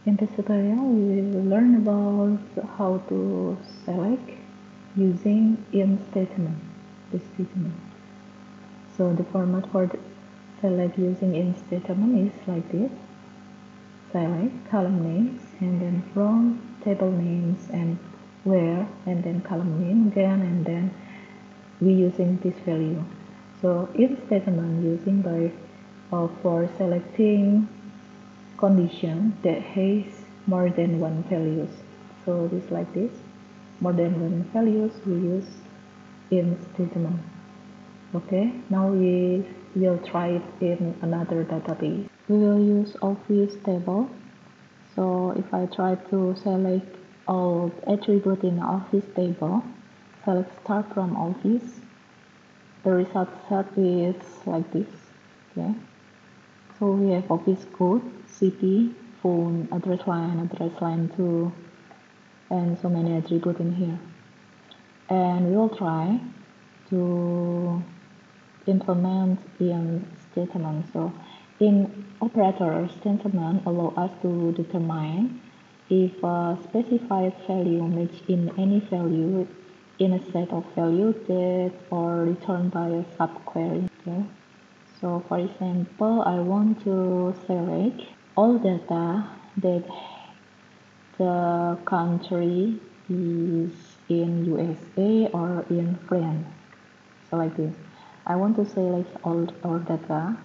In this tutorial, we will learn about how to select using in statement. This statement. So the format for the select using in statement is like this: select column names and then from table names and where and then column name again and then we using this value. So in statement using by for selecting condition that has more than one values. So this like this, more than one values we use in statement. Okay, now we will try it in another database. We will use office table. So if I try to select all attribute in office table, select start from office, the result set is like this. Okay. So we have office code, city, phone, address line 2, and so many attributes in here. And we will try to implement in statement. So in operator statement allow us to determine if a specified value match in any value in a set of values that are returned by a subquery. Okay. So for example, I want to select all data that the country is in USA or in France. So like this. I want to select all data,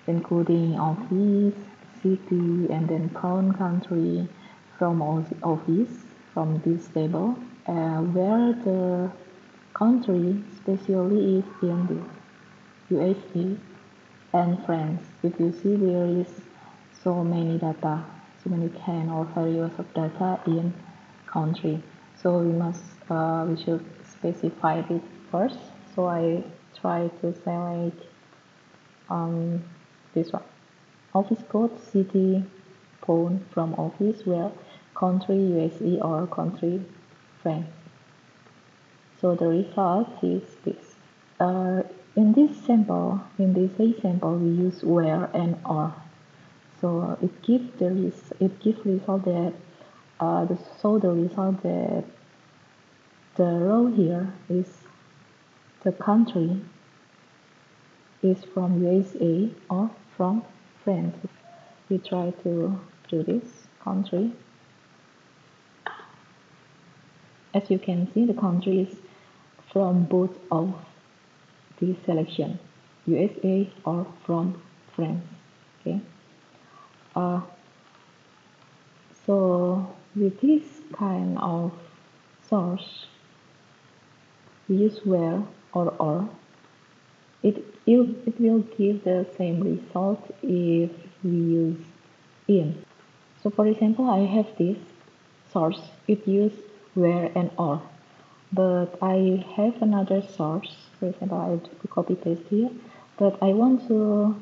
including office, city, and then town country from office, from this table, where the country specially is in this USA and France. If you see there is so many data, so many kind of values of data in country. So we should specify it first. So I try to select this one. Office code, city, phone from office, where country USA or country France. So the result is this. In this example, we use where and or. So it gives result that the result that the row here is the country is from USA or from France. We try to do this country. As you can see, the country is from both of the selection, USA or from France. Okay. So with this kind of source, we use where or. It will give the same result if we use in. So for example, I have this source. It use where and or. But I have another source. For example, I copy paste here. But I want to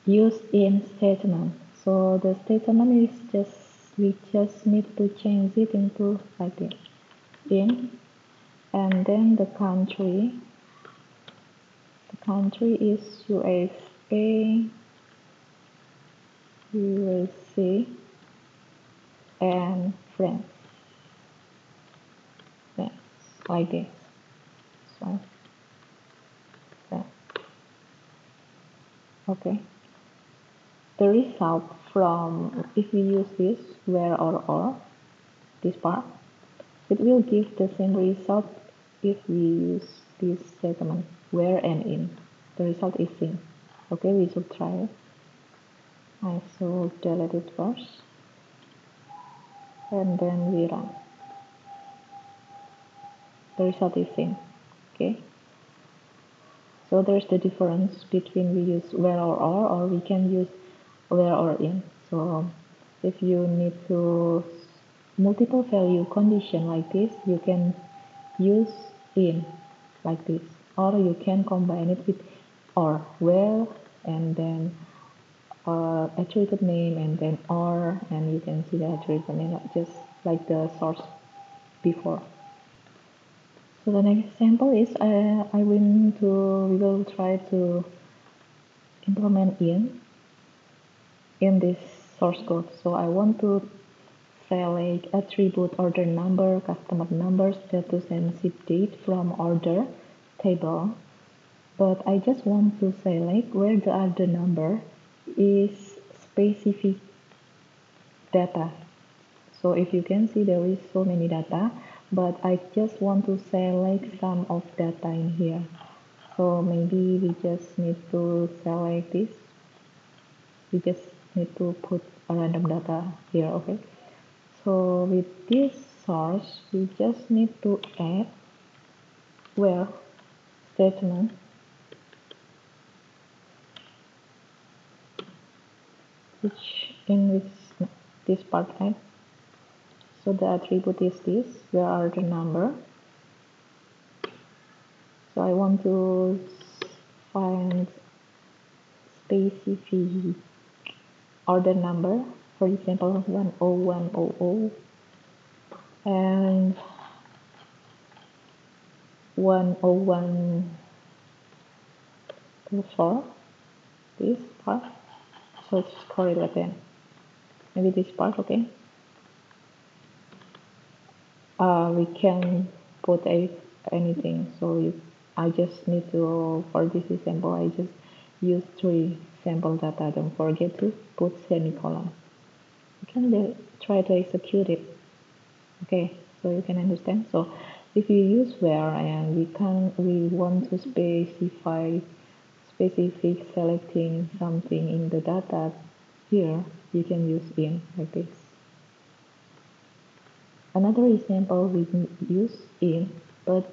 use in statement. So the statement is we just need to change it into like this, in, and then the country is USA and France. Yeah, like this. So, yeah. Okay. The result from, if we use this where or, this part, it will give the same result if we use this statement where and in. The result is in. Okay, we should try it. I should delete it first and then we run. The result is in. Okay. So there's the difference between we use where or we can use where or in. So if you need to multiple value condition like this, you can use in like this, or you can combine it with or, where and then attribute name and then or, and you can see the attribute name just like the source before. So the next example is we will try to implement in this source code. So I want to select attribute order number, customer number, status, and ship date from order table. But I just want to select where the order number is specific data. So if you can see, there is so many data, but I just want to select some of data in here. So maybe we just need to select this. We just need to put a random data here, okay? So with this source, we just need to add where statement, which in this part add. So the attribute is this, where are the number. So I want to find specific order number, for example 10100 and 10124, this part. So it's correlated. Maybe this part, okay. We can put anything. So I just need to, for this example, I just use 3 sample data. Don't forget to put semicolon. You can try to execute it. Okay, so you can understand. So if you use where and we want to specify specific selecting something in the data here, you can use in like this. Another example we use in, but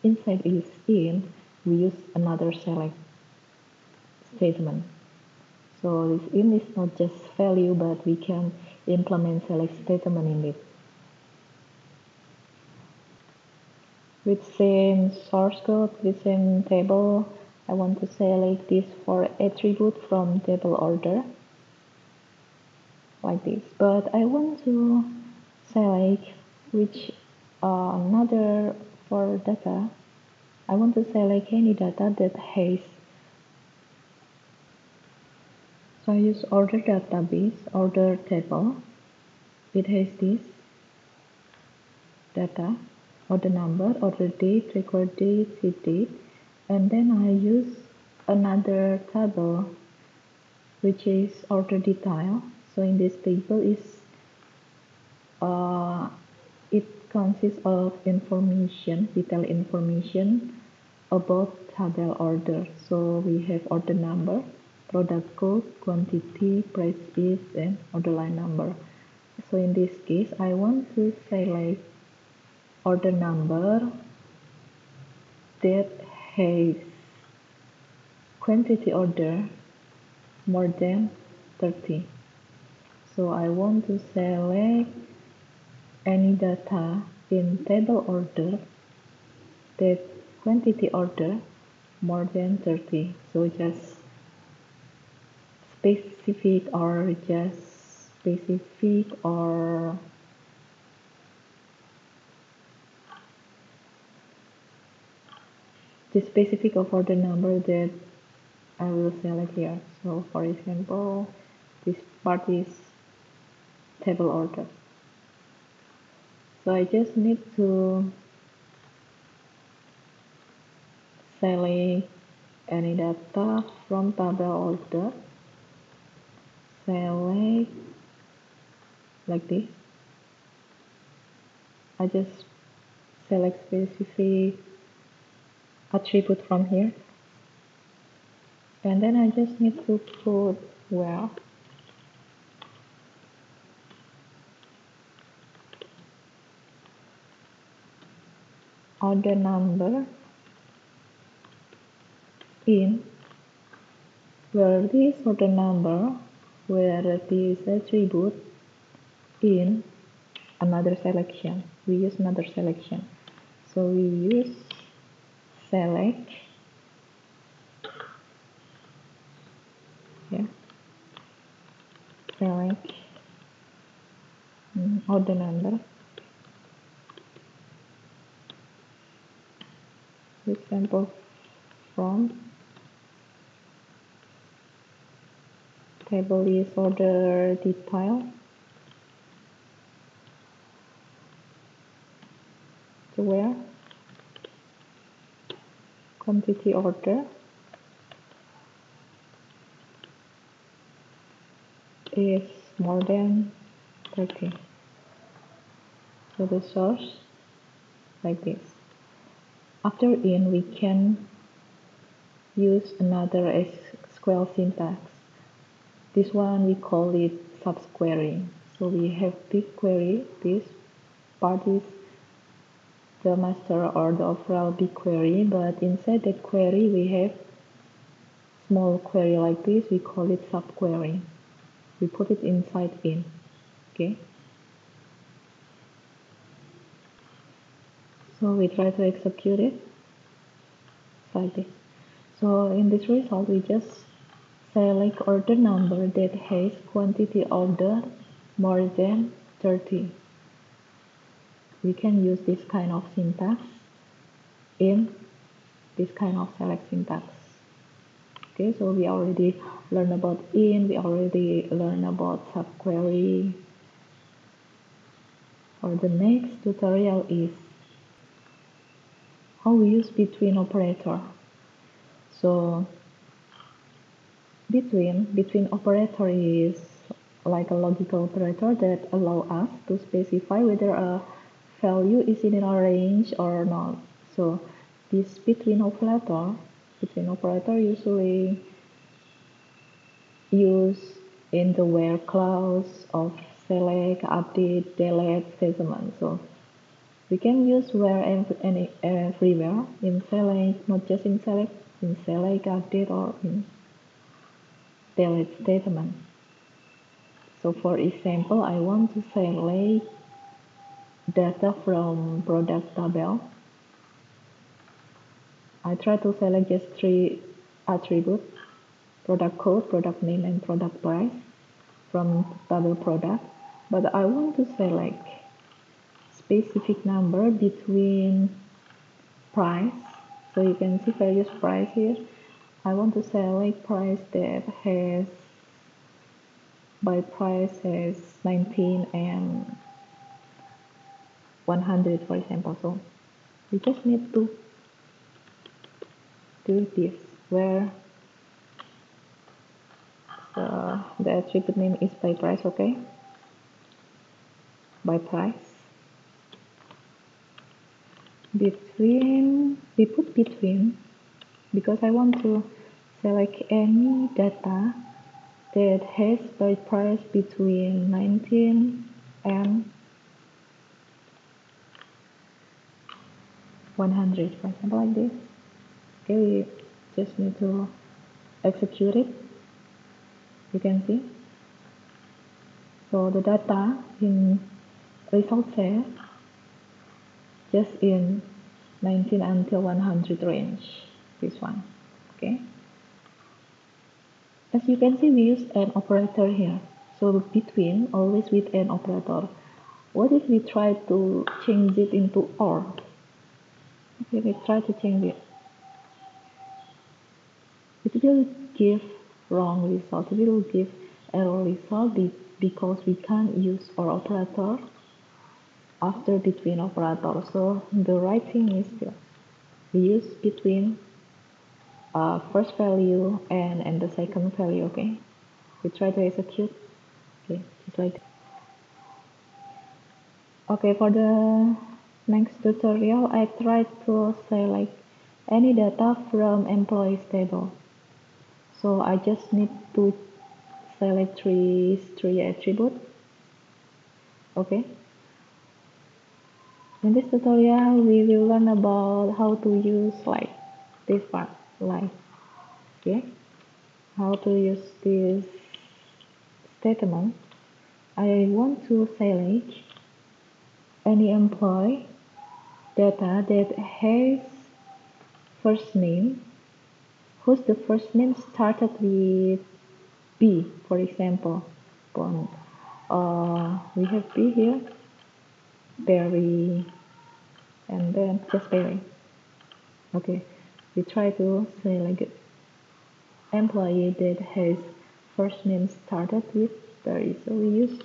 inside is in, we use another select statement. So this in is not just value, but we can implement select statement in it. With same source code, with same table, I want to select this for attribute from table order, like this. But I want to select which another for data. I want to select any data that has. So I use order database, order table. It has this data, order number, order date, record date, ship date, and then I use another table which is order detail. So in this table is it consists of information, detailed information about table order. So we have order number, product code, quantity, price is, and order line number. So in this case, I want to select order number that has quantity order more than 30. So I want to select any data in table order that quantity order more than 30. So just specific or the specific of order number that I will select here. So for example, this part is table order. So I just need to select any data from table order, select like this. I just select specific attribute from here, and then I just need to put where order number in, where this order number, where this attribute in another selection. We use another selection. So we use select, yeah, select order number, for example from Table is order detail. To where quantity order is more than 30. So the source like this. After in, we can use another SQL syntax. This one we call it subquery. So we have big query. This part is the master or the overall big query, but inside that query we have small query like this. We call it subquery. We put it inside in. Okay. So we try to execute it like this. So in this result, we just select order number that has quantity order more than 30. We can use this kind of syntax in this kind of select syntax. Okay, so we already learned about in, we already learned about subquery. For the next tutorial is how we use between operator. So between operator is like a logical operator that allow us to specify whether a value is in a range or not. So this between operator usually used in the where clause of select, update, delete statement. So we can use where everywhere in select, not just in select, update, or in delete statement. So for example, I want to select data from product table. I try to select just 3 attributes: product code, product name, and product price from table product. But I want to select specific number between price. So you can see various price here. I want to select price that has by price has 19 and 100, for example. So we just need to do this where the attribute name is by price. Okay, by price. Between, we put between because I want to select any data that has by price between 19 and 100, for example, like this. Okay, we just need to execute it. You can see. So the data in result set just in 19 until 100 range. This one. Okay. As you can see, we use an operator here. So between, always with an operator. What if we try to change it into OR? Okay, we try to change it. It will give wrong result. It will give error result because we can't use OR operator after between operator. So the right thing is to we use between first value and the second value. Okay, we try to execute. Okay, just like that. Okay, for the next tutorial, I try to select any data from employees table. So I just need to select three attributes. Okay. In this tutorial, we will learn about how to use like this part, like okay, how to use this statement. I want to select any employee data that has first name, whose the first name started with B, for example. We have B here, Barry, and then just Barry. Okay, we try to select employee that has first name started with 30. So we use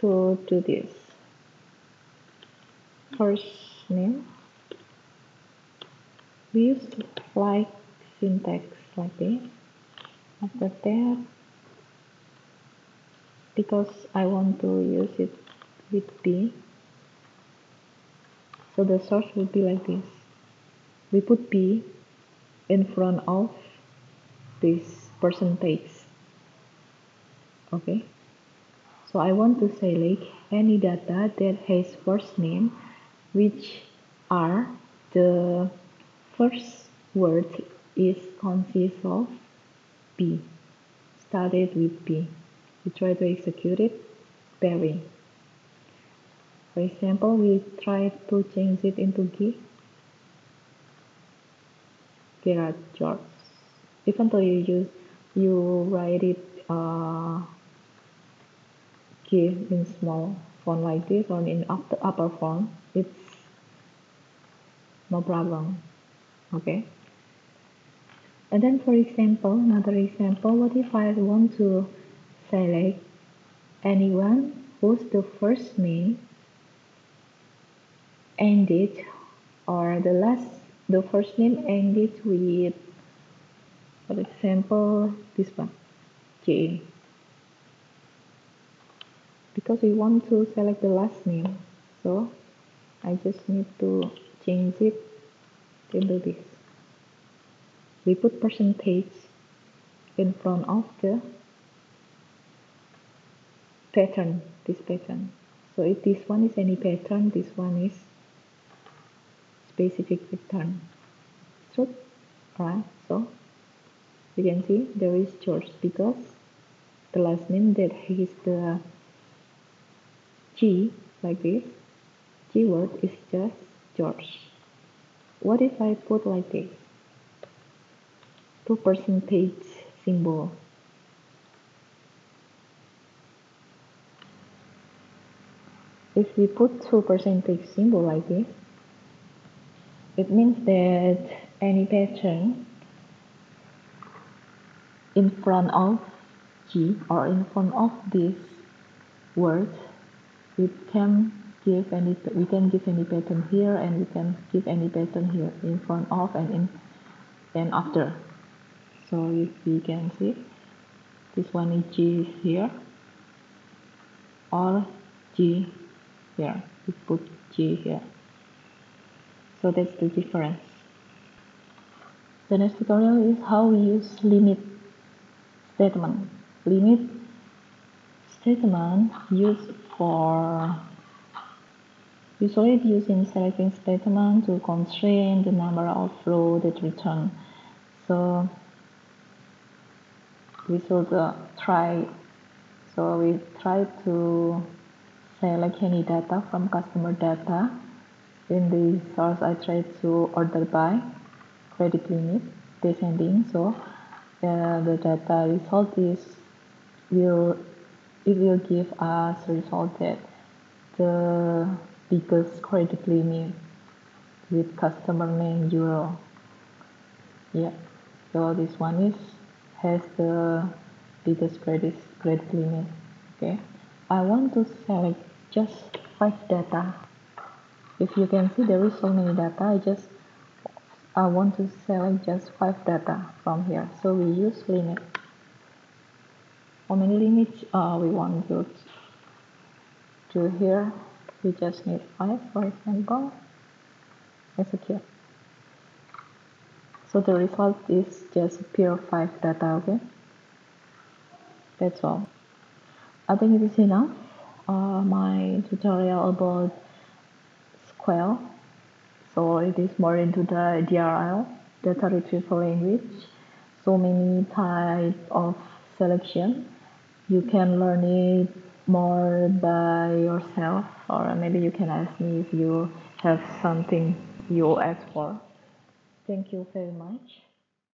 to do this. First name, we use like syntax like this. After that, because I want to use it with B, so the source will be like this. We put B in front of this percentage. Okay, so I want to select any data that has first name which are the first word is consists of B, started with B. We try to execute it pairing. For example, we try to change it into Gerard George. Even though you write it in small font like this or in upper font, it's no problem. Okay. And then for example, another example, what if I want to select anyone whose the first name ended or the first name ended with, for example, this one, J. Because we want to select the last name, so I just need to change it into this. We put percentage in front of the pattern, this pattern. So if this one is any pattern, this one is specific pattern. So, right, so you can see there is George because the last name that is the G like this, G word is just George. What if I put like this? Two percentage symbol. If we put two percentage symbol like this, it means that any pattern in front of G or in front of this word, we can give any pattern here, and we can give any pattern here in front of and after. So if we can see, this one is G here or G here. We put G here. So that's the difference. The next tutorial is how we use limit statement. Limit statement used for usually used in selecting statement to constrain the number of rows that return. So we should try. So we try to select any data from customer data. In the source, I try to order by credit limit descending. So the data result will give us result that the biggest credit limit with customer name euro. Yeah, so this one has the biggest credit limit. Okay, I want to select just 5 data. If you can see, there is so many data. I want to select just 5 data from here. So we use limit. How many limits we want to do here? We just need 5, for example. Execute. So the result is just pure 5 data. Okay, that's all. I think it is enough. My tutorial about SQL. So it is more into the DRL, data retrieval language. So many type of selection. You can learn it more by yourself, or maybe you can ask me if you have something you ask for. Thank you very much.